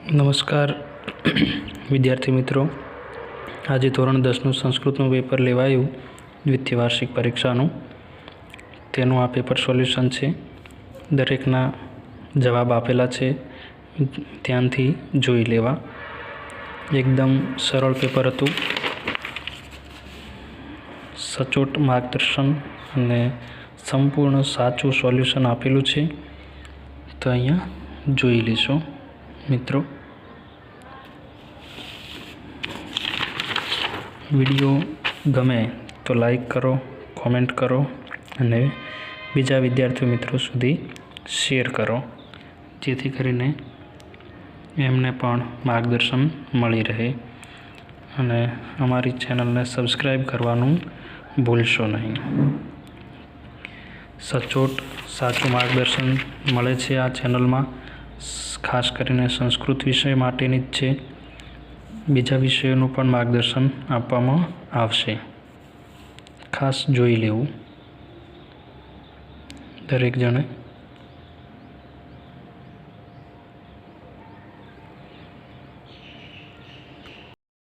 નમસ્કાર વિદ્યાર્થી મિત્રો, આજે ધોરણ 10નું સંસ્કૃતનું પેપર લેવાયું દ્વિતીય વાર્ષિક પરીક્ષાનું. તેનું આ પેપર સોલ્યુશન છે. દરેકના જવાબ આપેલા છે, ધ્યાનથી જોઈ લેવા. એકદમ સરળ પેપર હતું. સચોટ માર્ગદર્શન અને સંપૂર્ણ સાચું સોલ્યુશન આપેલું છે. તો અહીંયા જોઈ લેશો મિત્રો. વિડીયો ગમે તો લાઈક કરો, કોમેન્ટ કરો અને બીજા વિદ્યાર્થીઓ મિત્રો સુધી શેર કરો, જેથી કરીને એમને પણ માર્ગદર્શન મળી રહે. અને અમારી ચેનલને સબસ્ક્રાઈબ કરવાનું ભૂલશો નહીં. સચોટ સાચું માર્ગદર્શન મળે છે આ ચેનલમાં. ખાસ કરીને સંસ્કૃત વિષય માટેની જ છે. બીજા વિષયોનું પણ માર્ગદર્શન આપવામાં આવશે. ખાસ જોઈ લેવું દરેક જણે.